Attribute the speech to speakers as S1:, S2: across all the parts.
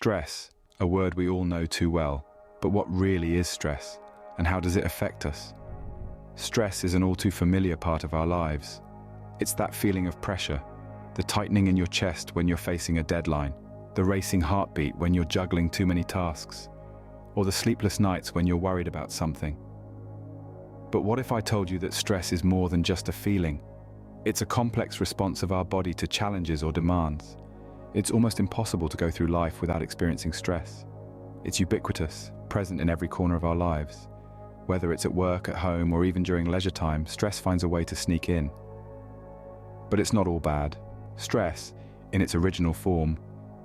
S1: Stress, a word we all know too well, but what really is stress, and how does it affect us? Stress is an all too familiar part of our lives. It's that feeling of pressure, the tightening in your chest when you're facing a deadline, the racing heartbeat when you're juggling too many tasks, or the sleepless nights when you're worried about something. But what if I told you that stress is more than just a feeling? It's a complex response of our body to challenges or demands. It's almost impossible to go through life without experiencing stress. It's ubiquitous, present in every corner of our lives. Whether it's at work, at home, or even during leisure time, stress finds a way to sneak in. But it's not all bad. Stress, in its original form,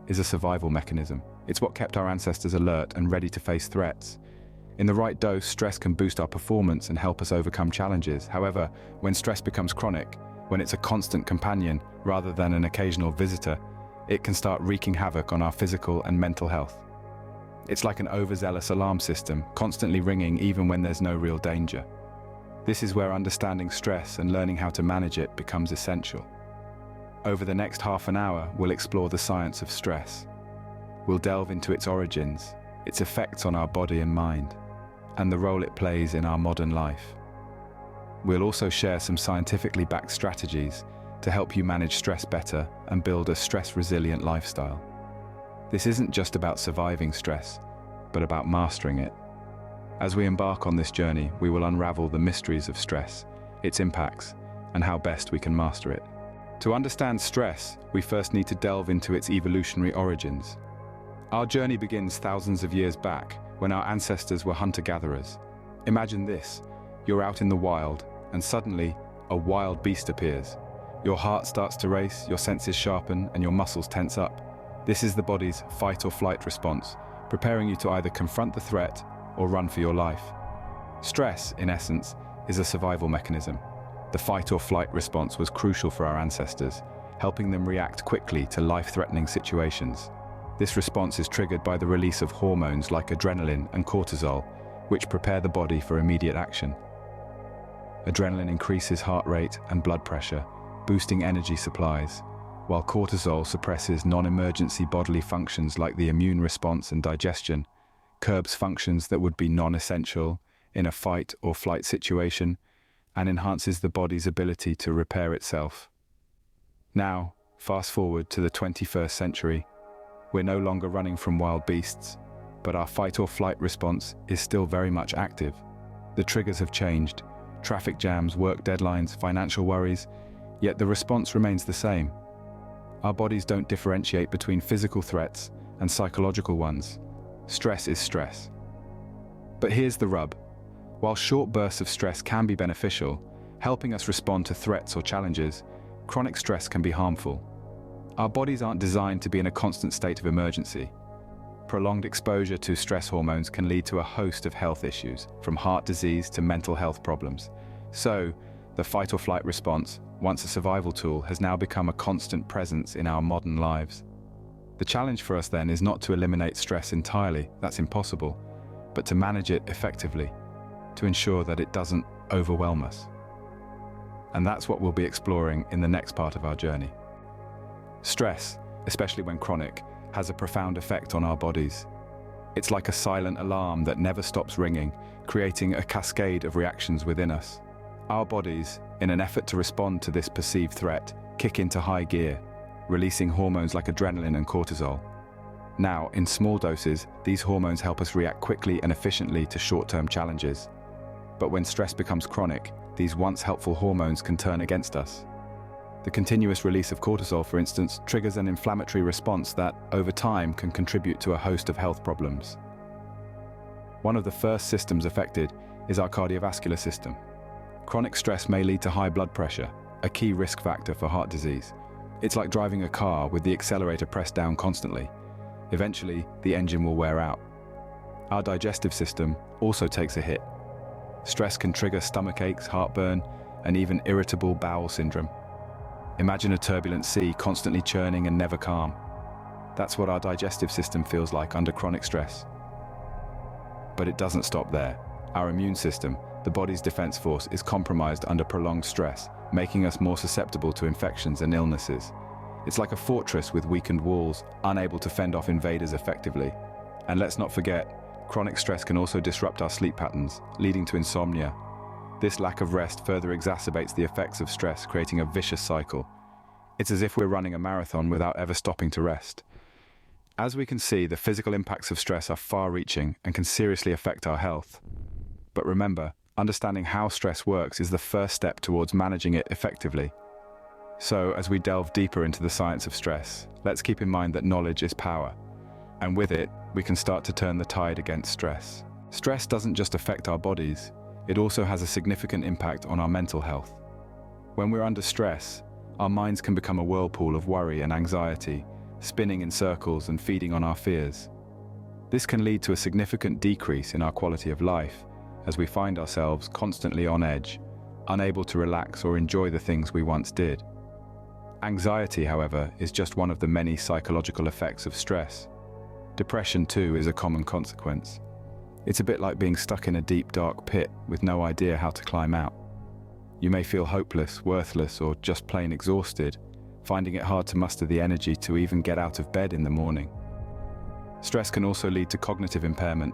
S1: is a survival mechanism. It's what kept our ancestors alert and ready to face threats. In the right dose, stress can boost our performance and help us overcome challenges. However, when stress becomes chronic, when it's a constant companion rather than an occasional visitor, it can start wreaking havoc on our physical and mental health. It's like an overzealous alarm system, constantly ringing even when there's no real danger. This is where understanding stress and learning how to manage it becomes essential. Over the next half an hour, we'll explore the science of stress. We'll delve into its origins, its effects on our body and mind, and the role it plays in our modern life. We'll also share some scientifically backed strategies to help you manage stress better and build a stress-resilient lifestyle. This isn't just about surviving stress, but about mastering it. As we embark on this journey, we will unravel the mysteries of stress, its impacts, and how best we can master it. To understand stress, we first need to delve into its evolutionary origins. Our journey begins thousands of years back, when our ancestors were hunter-gatherers. Imagine this: you're out in the wild, and suddenly, a wild beast appears. Your heart starts to race, your senses sharpen, and your muscles tense up. This is the body's fight or flight response, preparing you to either confront the threat or run for your life. Stress, in essence, is a survival mechanism. The fight or flight response was crucial for our ancestors, helping them react quickly to life-threatening situations. This response is triggered by the release of hormones like adrenaline and cortisol, which prepare the body for immediate action. Adrenaline increases heart rate and blood pressure, boosting energy supplies, while cortisol suppresses non-emergency bodily functions like the immune response and digestion, curbs functions that would be non-essential in a fight or flight situation, and enhances the body's ability to repair itself. Now, fast forward to the 21st century, we're no longer running from wild beasts, but our fight or flight response is still very much active. The triggers have changed: traffic jams, work deadlines, financial worries, yet the response remains the same. Our bodies don't differentiate between physical threats and psychological ones. Stress is stress. But here's the rub. While short bursts of stress can be beneficial, helping us respond to threats or challenges, chronic stress can be harmful. Our bodies aren't designed to be in a constant state of emergency. Prolonged exposure to stress hormones can lead to a host of health issues, from heart disease to mental health problems. So, the fight or flight response, once a survival tool, has now become a constant presence in our modern lives. The challenge for us then is not to eliminate stress entirely, that's impossible, but to manage it effectively, to ensure that it doesn't overwhelm us. And that's what we'll be exploring in the next part of our journey. Stress, especially when chronic, has a profound effect on our bodies. It's like a silent alarm that never stops ringing, creating a cascade of reactions within us. Our bodies, in an effort to respond to this perceived threat, kick into high gear, releasing hormones like adrenaline and cortisol. Now, in small doses, these hormones help us react quickly and efficiently to short-term challenges. But when stress becomes chronic, these once helpful hormones can turn against us. The continuous release of cortisol, for instance, triggers an inflammatory response that, over time, can contribute to a host of health problems. One of the first systems affected is our cardiovascular system. Chronic stress may lead to high blood pressure, a key risk factor for heart disease. It's like driving a car with the accelerator pressed down constantly. Eventually, the engine will wear out. Our digestive system also takes a hit. Stress can trigger stomach aches, heartburn, and even irritable bowel syndrome. Imagine a turbulent sea constantly churning and never calm. That's what our digestive system feels like under chronic stress. But it doesn't stop there. Our immune system, the body's defense force, is compromised under prolonged stress, making us more susceptible to infections and illnesses. It's like a fortress with weakened walls, unable to fend off invaders effectively. And let's not forget, chronic stress can also disrupt our sleep patterns, leading to insomnia. This lack of rest further exacerbates the effects of stress, creating a vicious cycle. It's as if we're running a marathon without ever stopping to rest. As we can see, the physical impacts of stress are far-reaching and can seriously affect our health. But remember, understanding how stress works is the first step towards managing it effectively. So, as we delve deeper into the science of stress, let's keep in mind that knowledge is power. And with it, we can start to turn the tide against stress. Stress doesn't just affect our bodies, it also has a significant impact on our mental health. When we're under stress, our minds can become a whirlpool of worry and anxiety, spinning in circles and feeding on our fears. This can lead to a significant decrease in our quality of life, as we find ourselves constantly on edge, unable to relax or enjoy the things we once did. Anxiety, however, is just one of the many psychological effects of stress. Depression, too, is a common consequence. It's a bit like being stuck in a deep, dark pit with no idea how to climb out. You may feel hopeless, worthless, or just plain exhausted, finding it hard to muster the energy to even get out of bed in the morning. Stress can also lead to cognitive impairment.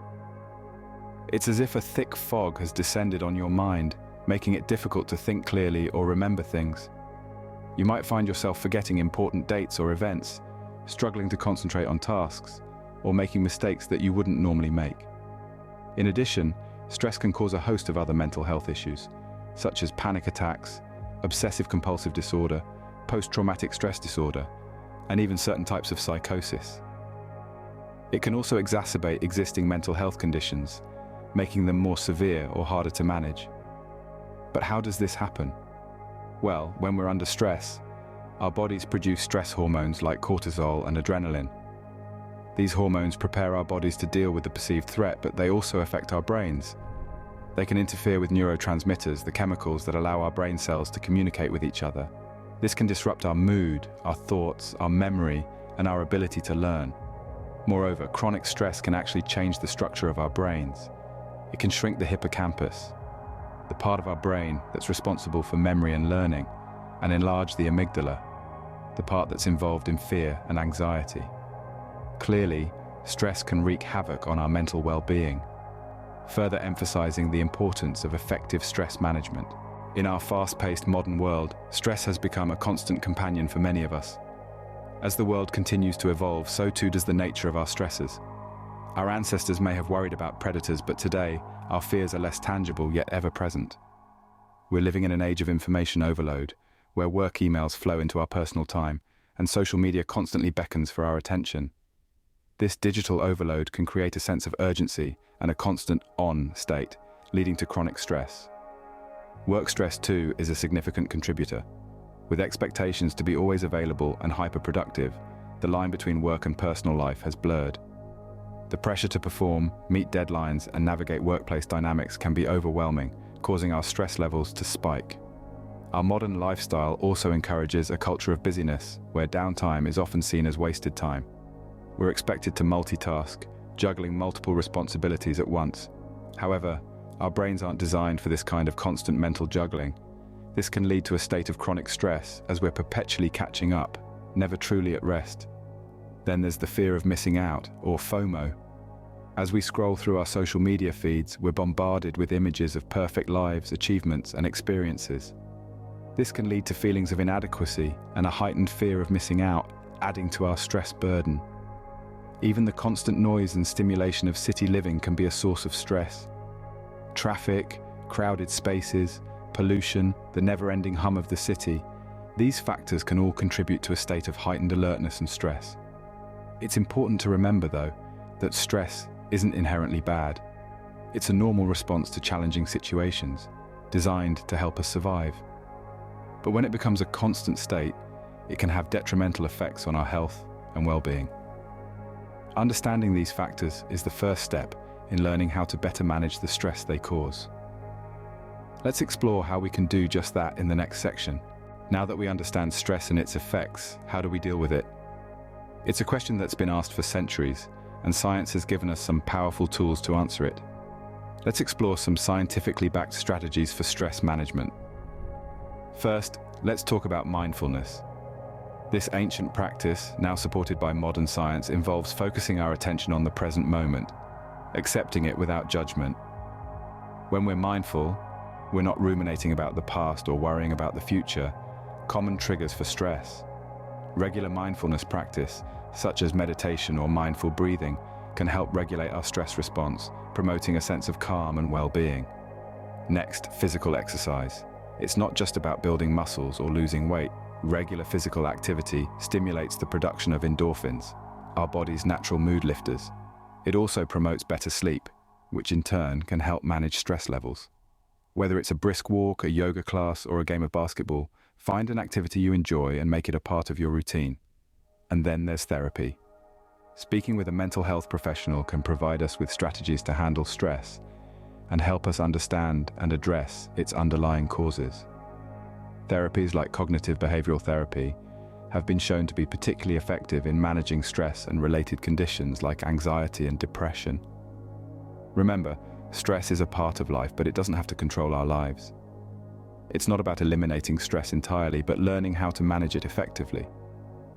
S1: It's as if a thick fog has descended on your mind, making it difficult to think clearly or remember things. You might find yourself forgetting important dates or events, struggling to concentrate on tasks, or making mistakes that you wouldn't normally make. In addition, stress can cause a host of other mental health issues, such as panic attacks, obsessive-compulsive disorder, post-traumatic stress disorder, and even certain types of psychosis. It can also exacerbate existing mental health conditions, making them more severe or harder to manage. But how does this happen? Well, when we're under stress, our bodies produce stress hormones like cortisol and adrenaline. These hormones prepare our bodies to deal with the perceived threat, but they also affect our brains. They can interfere with neurotransmitters, the chemicals that allow our brain cells to communicate with each other. This can disrupt our mood, our thoughts, our memory, and our ability to learn. Moreover, chronic stress can actually change the structure of our brains. It can shrink the hippocampus, the part of our brain that's responsible for memory and learning, and enlarge the amygdala, the part that's involved in fear and anxiety. Clearly, stress can wreak havoc on our mental well-being, further emphasizing the importance of effective stress management. In our fast-paced modern world, stress has become a constant companion for many of us. As the world continues to evolve, so too does the nature of our stresses. Our ancestors may have worried about predators, but today, our fears are less tangible yet ever present. We're living in an age of information overload, where work emails flow into our personal time, and social media constantly beckons for our attention. This digital overload can create a sense of urgency and a constant on state, leading to chronic stress. Work stress, too, is a significant contributor. With expectations to be always available and hyper-productive, the line between work and personal life has blurred. The pressure to perform, meet deadlines, and navigate workplace dynamics can be overwhelming, causing our stress levels to spike. Our modern lifestyle also encourages a culture of busyness, where downtime is often seen as wasted time. We're expected to multitask, juggling multiple responsibilities at once. However, our brains aren't designed for this kind of constant mental juggling. This can lead to a state of chronic stress as we're perpetually catching up, never truly at rest. Then there's the fear of missing out, or FOMO. As we scroll through our social media feeds, we're bombarded with images of perfect lives, achievements, and experiences. This can lead to feelings of inadequacy and a heightened fear of missing out, adding to our stress burden. Even the constant noise and stimulation of city living can be a source of stress. Traffic, crowded spaces, pollution, the never-ending hum of the city, these factors can all contribute to a state of heightened alertness and stress. It's important to remember, though, that stress isn't inherently bad. It's a normal response to challenging situations, designed to help us survive. But when it becomes a constant state, it can have detrimental effects on our health and well-being. Understanding these factors is the first step in learning how to better manage the stress they cause. Let's explore how we can do just that in the next section. Now that we understand stress and its effects, how do we deal with it? It's a question that's been asked for centuries, and science has given us some powerful tools to answer it. Let's explore some scientifically backed strategies for stress management. First, let's talk about mindfulness. This ancient practice, now supported by modern science, involves focusing our attention on the present moment, accepting it without judgment. When we're mindful, we're not ruminating about the past or worrying about the future, common triggers for stress. Regular mindfulness practice, such as meditation or mindful breathing, can help regulate our stress response, promoting a sense of calm and well-being. Next, physical exercise. It's not just about building muscles or losing weight. Regular physical activity stimulates the production of endorphins, our body's natural mood lifters. It also promotes better sleep, which in turn can help manage stress levels. Whether it's a brisk walk, a yoga class, or a game of basketball, find an activity you enjoy and make it a part of your routine. And then there's therapy. Speaking with a mental health professional can provide us with strategies to handle stress and help us understand and address its underlying causes. Therapies like cognitive behavioral therapy have been shown to be particularly effective in managing stress and related conditions like anxiety and depression. Remember, stress is a part of life, but it doesn't have to control our lives. It's not about eliminating stress entirely, but learning how to manage it effectively.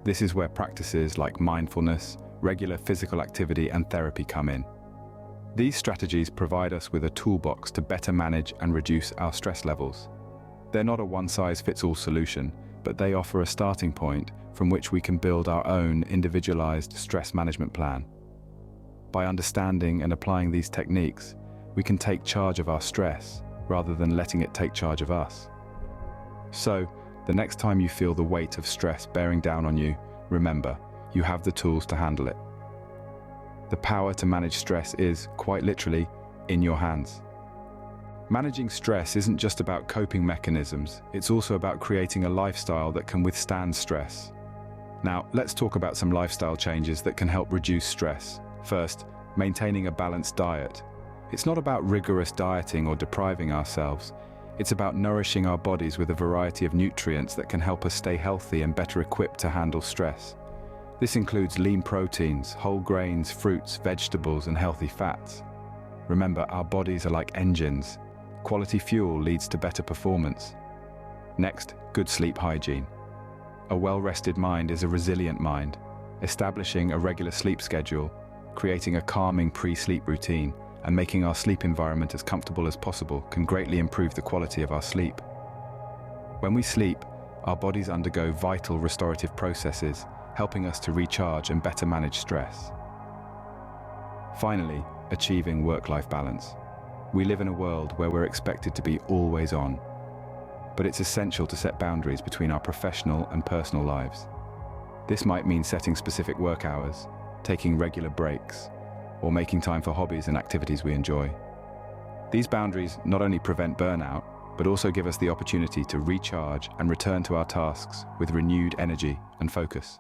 S1: This is where practices like mindfulness, regular physical activity, and therapy come in. These strategies provide us with a toolbox to better manage and reduce our stress levels. They're not a one-size-fits-all solution, but they offer a starting point from which we can build our own individualized stress management plan. By understanding and applying these techniques, we can take charge of our stress rather than letting it take charge of us. So, the next time you feel the weight of stress bearing down on you, remember, you have the tools to handle it. The power to manage stress is, quite literally, in your hands. Managing stress isn't just about coping mechanisms, it's also about creating a lifestyle that can withstand stress. Now, let's talk about some lifestyle changes that can help reduce stress. First, maintaining a balanced diet. It's not about rigorous dieting or depriving ourselves. It's about nourishing our bodies with a variety of nutrients that can help us stay healthy and better equipped to handle stress. This includes lean proteins, whole grains, fruits, vegetables, and healthy fats. Remember, our bodies are like engines. Quality fuel leads to better performance. Next, good sleep hygiene. A well-rested mind is a resilient mind. Establishing a regular sleep schedule, creating a calming pre-sleep routine, and making our sleep environment as comfortable as possible can greatly improve the quality of our sleep. When we sleep, our bodies undergo vital restorative processes, helping us to recharge and better manage stress. Finally, achieving work-life balance. We live in a world where we're expected to be always on, but it's essential to set boundaries between our professional and personal lives. This might mean setting specific work hours, taking regular breaks, or making time for hobbies and activities we enjoy. These boundaries not only prevent burnout, but also give us the opportunity to recharge and return to our tasks with renewed energy and focus.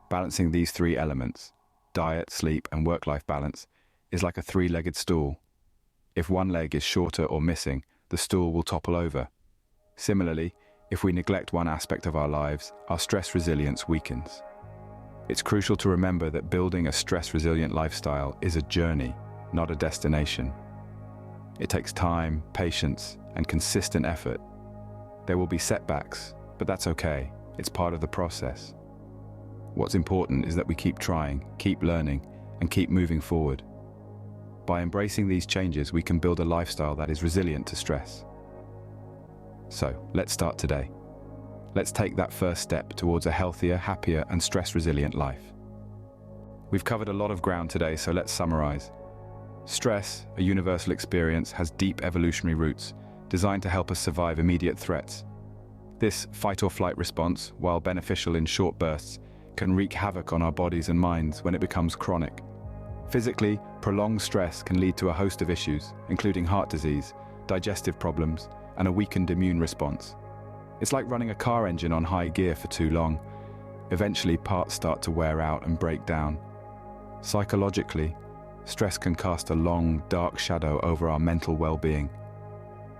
S1: Balancing these three elements, diet, sleep, and work-life balance, is like a three-legged stool. If one leg is shorter or missing, the stool will topple over. Similarly, if we neglect one aspect of our lives, our stress resilience weakens. It's crucial to remember that building a stress-resilient lifestyle is a journey, not a destination. It takes time, patience, and consistent effort. There will be setbacks, but that's okay. It's part of the process. What's important is that we keep trying, keep learning, and keep moving forward. By embracing these changes, we can build a lifestyle that is resilient to stress. So, let's start today. Let's take that first step towards a healthier, happier, and stress-resilient life. We've covered a lot of ground today, so let's summarize. Stress, a universal experience, has deep evolutionary roots, designed to help us survive immediate threats. This fight-or-flight response, while beneficial in short bursts, can wreak havoc on our bodies and minds when it becomes chronic. Physically, prolonged stress can lead to a host of issues, including heart disease, digestive problems, and a weakened immune response. It's like running a car engine on high gear for too long. Eventually, parts start to wear out and break down. Psychologically, stress can cast a long, dark shadow over our mental well-being.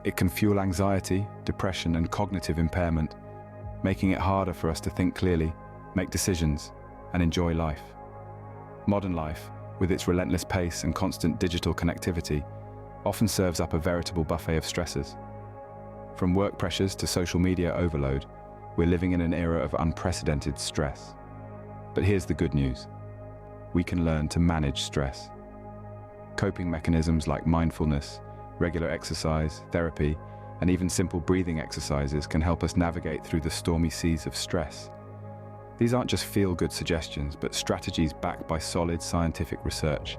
S1: It can fuel anxiety, depression, and cognitive impairment, making it harder for us to think clearly, make decisions, and enjoy life. Modern life, with its relentless pace and constant digital connectivity, often serves up a veritable buffet of stressors. From work pressures to social media overload, We're living in an era of unprecedented stress. But here's the good news. We can learn to manage stress. Coping mechanisms like mindfulness, regular exercise, therapy, and even simple breathing exercises can help us navigate through the stormy seas of stress. These aren't just feel-good suggestions, but strategies backed by solid scientific research.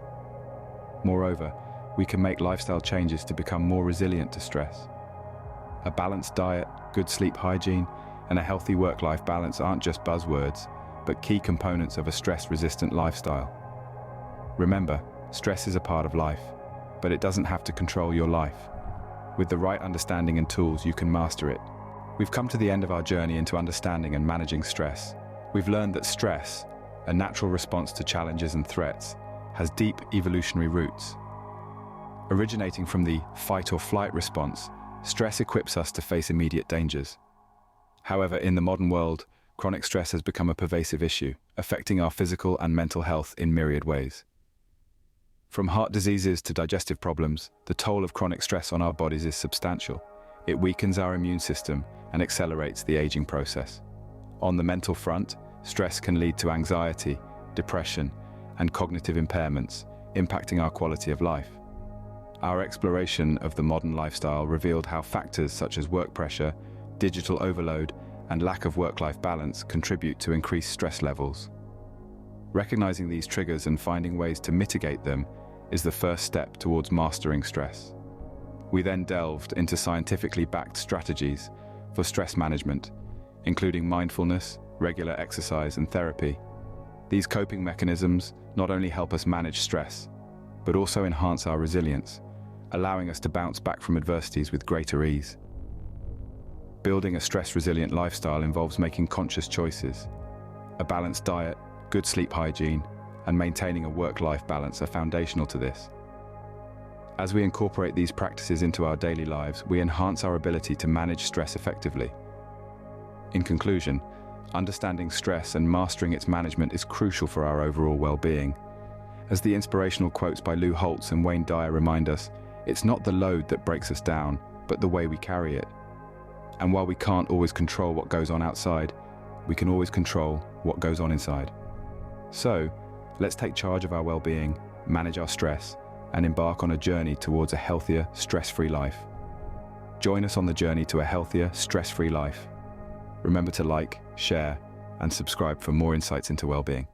S1: Moreover, we can make lifestyle changes to become more resilient to stress. A balanced diet, good sleep hygiene, and a healthy work-life balance aren't just buzzwords, but key components of a stress-resistant lifestyle. Remember, stress is a part of life, but it doesn't have to control your life. With the right understanding and tools, you can master it. We've come to the end of our journey into understanding and managing stress. We've learned that stress, a natural response to challenges and threats, has deep evolutionary roots. Originating from the fight or flight response, stress equips us to face immediate dangers. However, in the modern world, chronic stress has become a pervasive issue, affecting our physical and mental health in myriad ways. From heart diseases to digestive problems, the toll of chronic stress on our bodies is substantial. It weakens our immune system and accelerates the aging process. On the mental front, stress can lead to anxiety, depression, and cognitive impairments, impacting our quality of life. Our exploration of the modern lifestyle revealed how factors such as work pressure, digital overload, and lack of work-life balance contribute to increased stress levels. Recognizing these triggers and finding ways to mitigate them is the first step towards mastering stress. We then delved into scientifically backed strategies for stress management, including mindfulness, regular exercise, and therapy. These coping mechanisms not only help us manage stress, but also enhance our resilience, allowing us to bounce back from adversities with greater ease. Building a stress-resilient lifestyle involves making conscious choices. A balanced diet, good sleep hygiene, and maintaining a work-life balance are foundational to this. As we incorporate these practices into our daily lives, we enhance our ability to manage stress effectively. In conclusion, understanding stress and mastering its management is crucial for our overall well-being. As the inspirational quotes by Lou Holtz and Wayne Dyer remind us, it's not the load that breaks us down, but the way we carry it. And while we can't always control what goes on outside, we can always control what goes on inside. So, let's take charge of our well-being, manage our stress, and embark on a journey towards a healthier, stress-free life. Join us on the journey to a healthier, stress-free life. Remember to like, share, and subscribe for more insights into well-being.